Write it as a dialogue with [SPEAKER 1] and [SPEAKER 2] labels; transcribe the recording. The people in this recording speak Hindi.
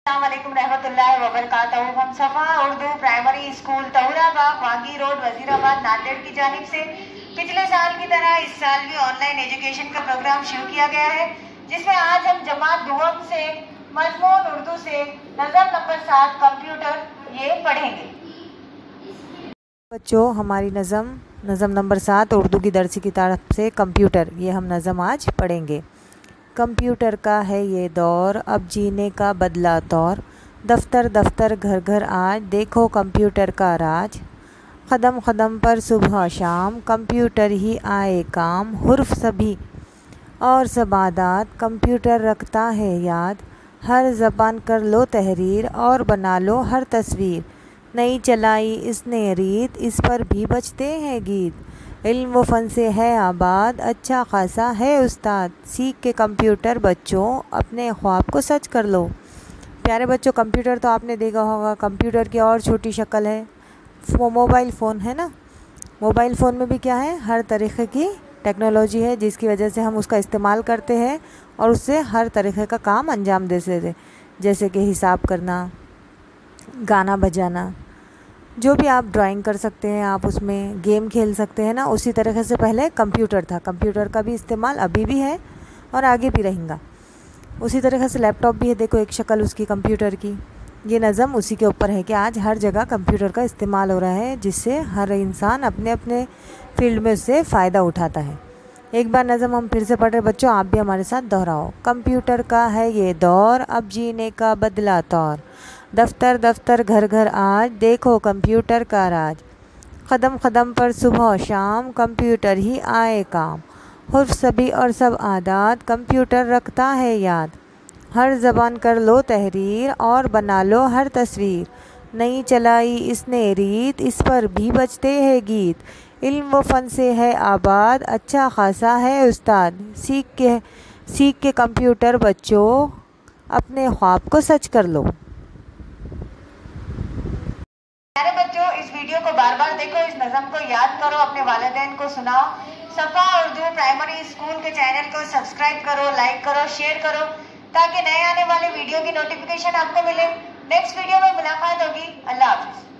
[SPEAKER 1] अस्सलामुअलैकुम रहमतुल्लाहि व बरकातहू। हम सफ़ा Urdu primary school Tahurabagh वागी road Wazirabad Nanded की जानिब से पिछले साल की तरह इस साल भी ऑनलाइन एजुकेशन का प्रोग्राम शुरू किया गया है, जिसमें आज हम जमात दुहम से मजमून उर्दू से नज़म नंबर 7 कंप्यूटर ये पढ़ेंगे।
[SPEAKER 2] बच्चों, हमारी नज़म नंबर 7 उर्दू की दरसी किताब से कंप्यूटर, ये हम नज़म आज पढ़ेंगे। कंप्यूटर का है ये दौर, अब जीने का बदला तौर। दफ्तर दफ्तर घर घर आज, देखो कंप्यूटर का राज। कदम कदम पर सुबह शाम, कंप्यूटर ही आए काम। हुर्फ सभी और सबादात, कंप्यूटर रखता है याद। हर ज़बान कर लो तहरीर और बना लो हर तस्वीर। नई चलाई इसने रीत, इस पर भी बजते हैं गीत। इल्म व फ़न से है आबाद, अच्छा खासा है उस्ताद। सीख के कंप्यूटर बच्चों, अपने ख्वाब को सच कर लो। प्यारे बच्चों, कंप्यूटर तो आपने देखा होगा। कंप्यूटर की और छोटी शक्ल है मोबाइल फ़ोन, है ना। मोबाइल फ़ोन में भी क्या है, हर तरीक़े की टेक्नोलॉजी है, जिसकी वजह से हम उसका इस्तेमाल करते हैं और उससे हर तरीक़े का काम अंजाम दे सकते, जैसे कि हिसाब करना, गाना बजाना, जो भी आप ड्राइंग कर सकते हैं, आप उसमें गेम खेल सकते हैं ना। उसी तरीके से पहले कंप्यूटर था। कंप्यूटर का भी इस्तेमाल अभी भी है और आगे भी रहेगा। उसी तरीके से लैपटॉप भी है, देखो एक शक्ल उसकी कंप्यूटर की। ये नज़म उसी के ऊपर है कि आज हर जगह कंप्यूटर का इस्तेमाल हो रहा है, जिससे हर इंसान अपने अपने फील्ड में उससे फ़ायदा उठाता है। एक बार नज़म हम फिर से पढ़ रहे बच्चों, आप भी हमारे साथ दोहराओ। कंप्यूटर का है ये दौर, अब जीने का बदला तौर। दफ्तर दफ्तर घर घर आज, देखो कंप्यूटर का राज। कदम कदम पर सुबह शाम, कंप्यूटर ही आए काम। हुर्फ सभी और सब आदात, कंप्यूटर रखता है याद। हर ज़बान कर लो तहरीर और बना लो हर तस्वीर। नई चलाई इसने रीत, इस पर भी बजते हैं गीत। इल्म व फ़न से है आबाद, अच्छा खासा है उस्ताद। सीख के कंप्यूटर बच्चों, अपने ख्वाब को सच कर लो।
[SPEAKER 1] प्यारे बच्चों, इस वीडियो को बार बार देखो, इस नज़म को याद करो, अपने वालिदैन को सुनाओ। सफ़ा उर्दू प्राइमरी स्कूल के चैनल को सब्सक्राइब करो, लाइक करो, शेयर करो, ताकि नए आने वाले वीडियो की नोटिफिकेशन आपको मिले। नेक्स्ट वीडियो में मुलाकात होगी। अल्लाह हाफ़िज़।